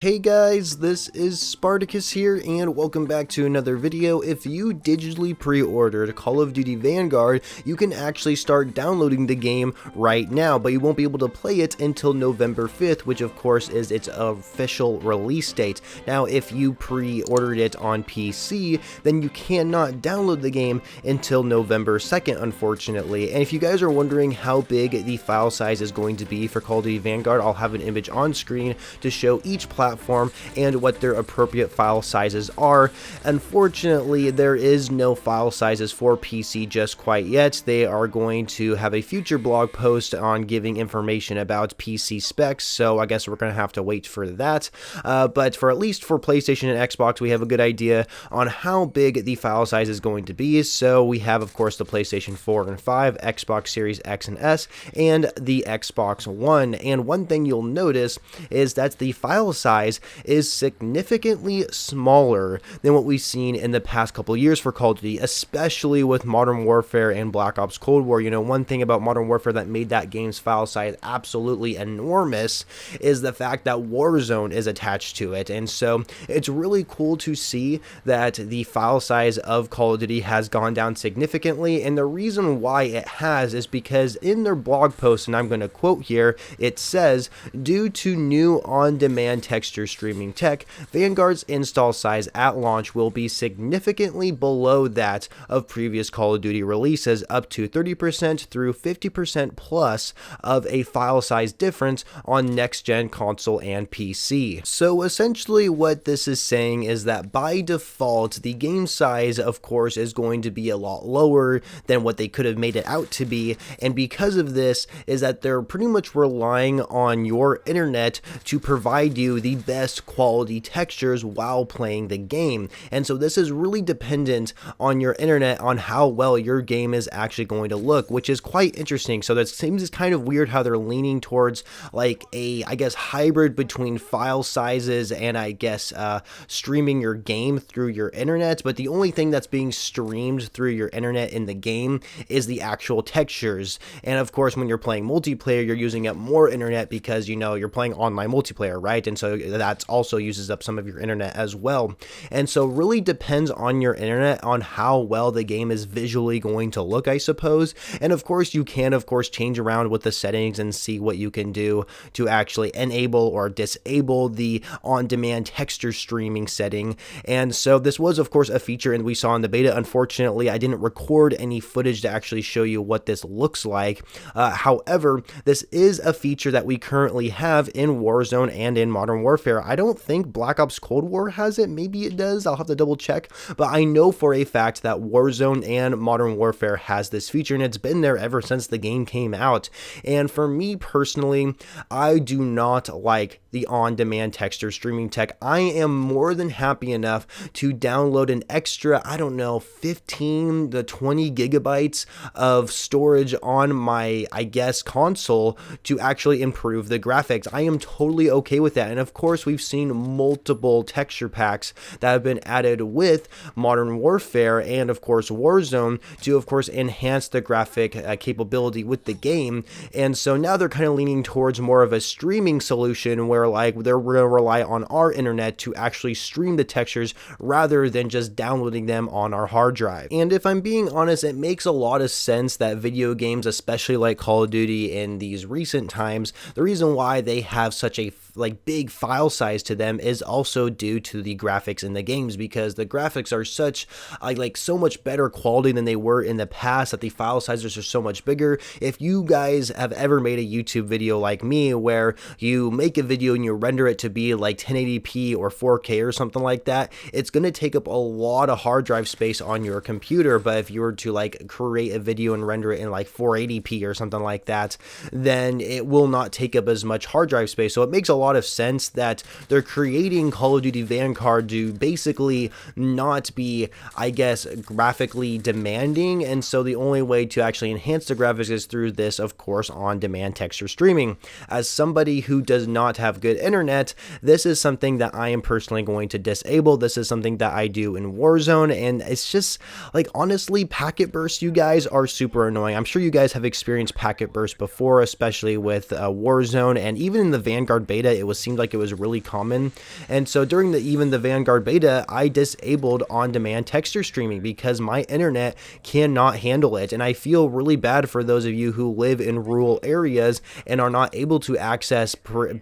Hey guys, this is Spartacus here, and welcome back to another video. If you digitally pre-ordered Call of Duty Vanguard, you can actually start downloading the game right now, but you won't be able to play it until November 5th, which of course is its official release date. Now, if you pre-ordered it on PC, then you cannot download the game until November 2nd, unfortunately. And if you guys are wondering how big the file size is going to be for Call of Duty Vanguard, I'll have an image on screen to show each platform and what their appropriate file sizes are. Unfortunately, there is no file sizes for PC just quite yet. They are going to have a future blog post on giving information about PC specs, so I guess we're going to have to wait for that. But for at least for PlayStation and Xbox, we have a good idea on how big the file size is going to be. So we have, of course, the PlayStation 4 and 5, Xbox Series X and S, and the Xbox One. And one thing you'll notice is that the file size is significantly smaller than what we've seen in the past couple years for Call of Duty, especially with Modern Warfare and Black Ops Cold War. You know, one thing about Modern Warfare that made that game's file size absolutely enormous is the fact that Warzone is attached to it. And so it's really cool to see that the file size of Call of Duty has gone down significantly. And the reason why it has is because in their blog post, and I'm going to quote here, it says, "Due to new on-demand texture streaming tech, Vanguard's install size at launch will be significantly below that of previous Call of Duty releases, up to 30% through 50% plus of a file size difference on next-gen console and PC." So essentially what this is saying is that by default, the game size, of course, is going to be a lot lower than what they could have made it out to be, and because of this is that they're pretty much relying on your internet to provide you the best quality textures while playing the game. And so this is really dependent on your internet, on how well your game is actually going to look, which is quite interesting. So that seems kind of weird how they're leaning towards like a, I guess, hybrid between file sizes and I guess streaming your game through your internet. But the only thing that's being streamed through your internet in the game is the actual textures. And of course, when you're playing multiplayer, you're using up more internet because, you know, you're playing online multiplayer, right? And so that also uses up some of your internet as well. And so really depends on your internet on how well the game is visually going to look, I suppose. And of course, you can, of course, change around with the settings and see what you can do to actually enable or disable the on-demand texture streaming setting. And so this was, of course, a feature and we saw in the beta. Unfortunately, I didn't record any footage to actually show you what this looks like. However, this is a feature that we currently have in Warzone and in Modern Warfare. I don't think Black Ops Cold War has it. Maybe it does. I'll have to double check. But I know for a fact that Warzone and Modern Warfare has this feature, and it's been there ever since the game came out. And for me personally, I do not like the on-demand texture streaming tech. I am more than happy enough to download an extra, I don't know, 15 to 20 gigabytes of storage on my, I guess, console to actually improve the graphics. I am totally okay with that. And of course, we've seen multiple texture packs that have been added with Modern Warfare and of course Warzone to of course enhance the graphic capability with the game. And so now they're kind of leaning towards more of a streaming solution where like they're going to rely on our internet to actually stream the textures rather than just downloading them on our hard drive. And if I'm being honest, it makes a lot of sense that video games, especially like Call of Duty in these recent times, the reason why they have such a like big file size to them is also due to the graphics in the games, because the graphics are such like so much better quality than they were in the past that the file sizes are so much bigger. If you guys have ever made a YouTube video like me where you make a video and you render it to be like 1080p or 4K or something like that, it's going to take up a lot of hard drive space on your computer. But if you were to like create a video and render it in like 480p or something like that, then it will not take up as much hard drive space. So it makes a lot of sense that they're creating Call of Duty Vanguard to basically not be, I guess, graphically demanding. And so the only way to actually enhance the graphics is through this, of course, on-demand texture streaming. As somebody who does not have good internet, this is something that I am personally going to disable. This is something that I do in Warzone, and it's just like, honestly, packet bursts, you guys, are super annoying. I'm sure you guys have experienced packet bursts before, especially with Warzone, and even in the Vanguard beta, It seemed like it was really common. And so during even the Vanguard beta, I disabled on-demand texture streaming because my internet cannot handle it. And I feel really bad for those of you who live in rural areas and are not able to access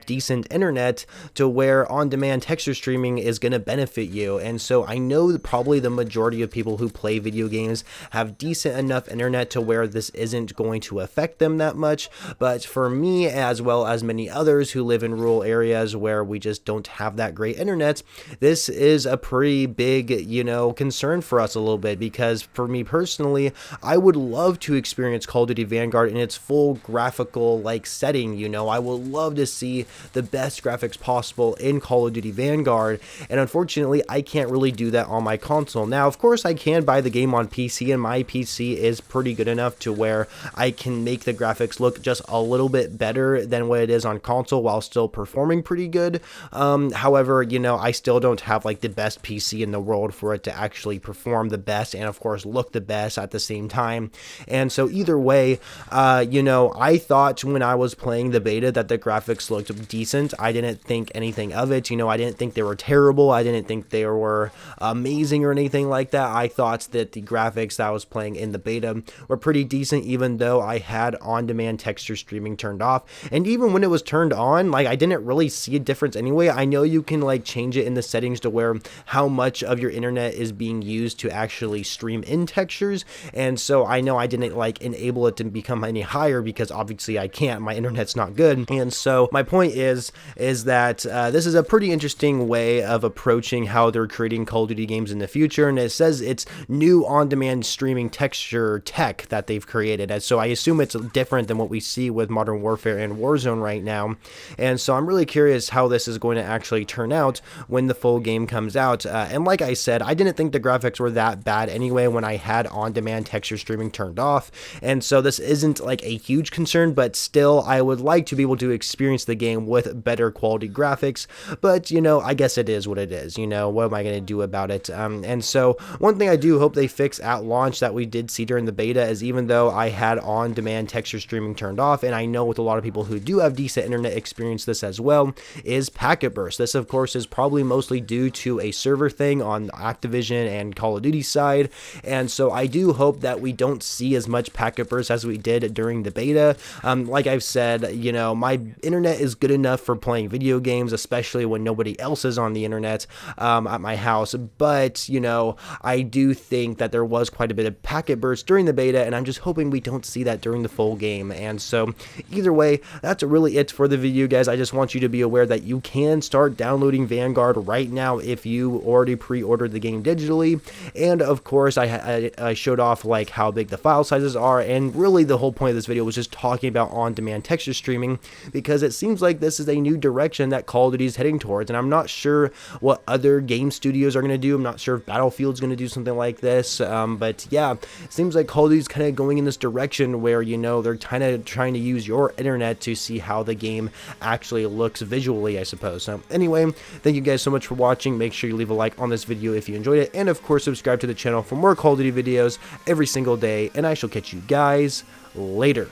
decent internet to where on-demand texture streaming is going to benefit you. And so I know probably the majority of people who play video games have decent enough internet to where this isn't going to affect them that much. But for me, as well as many others who live in rural areas where we just don't have that great internet, this is a pretty big, concern for us a little bit, because for me personally, I would love to experience Call of Duty Vanguard in its full graphical setting. I would love to see the best graphics possible in Call of Duty Vanguard, and unfortunately I can't really do that on my console. Now of course I can buy the game on PC, and my PC is pretty good enough to where I can make the graphics look just a little bit better than what it is on console while still performing pretty good. However, I still don't have the best PC in the world for it to actually perform the best and of course look the best at the same time. And so either way, I thought when I was playing the beta that the graphics looked decent. I didn't think anything of it. I didn't think they were terrible. I didn't think they were amazing or anything like that. I thought that the graphics that I was playing in the beta were pretty decent, even though I had on-demand texture streaming turned off. And even when it was turned on, I didn't really see a difference anyway. I know you can change it in the settings to where how much of your internet is being used to actually stream in textures, and so I know I didn't enable it to become any higher because obviously I can't. My internet's not good. And so my point is that this is a pretty interesting way of approaching how they're creating Call of Duty games in the future, and it says it's new on-demand streaming texture tech that they've created, and so I assume it's different than what we see with Modern Warfare and Warzone right now. And so I'm really curious how this is going to actually turn out when the full game comes out. And like I said, I didn't think the graphics were that bad anyway when I had on-demand texture streaming turned off, and so this isn't a huge concern, but still I would like to be able to experience the game with better quality graphics. But I guess it is what it is. What am I going to do about it? And so one thing I do hope they fix at launch that we did see during the beta is, even though I had on-demand texture streaming turned off, and I know with a lot of people who do have decent internet experience this as well, is packet burst. This of course is probably mostly due to a server thing on Activision and Call of Duty side, and so I do hope that we don't see as much packet burst as we did during the beta. Like I've said, my internet is good enough for playing video games, especially when nobody else is on the internet at my house, but I do think that there was quite a bit of packet burst during the beta, and I'm just hoping we don't see that during the full game. And so either way, that's really it for the video, guys. I just want you to be aware that you can start downloading Vanguard right now if you already pre-ordered the game digitally. And of course I showed off how big the file sizes are, and really the whole point of this video was just talking about on-demand texture streaming, because it seems like this is a new direction that Call of Duty is heading towards, and I'm not sure what other game studios are going to do. I'm not sure if Battlefield's going to do something like this, but yeah, it seems like Call of Duty's kind of going in this direction where they're kind of trying to use your internet to see how the game actually looks visually, I suppose. So anyway, thank you guys so much for watching. Make sure you leave a like on this video if you enjoyed it, and of course subscribe to the channel for more Call of Duty videos every single day, and I shall catch you guys later.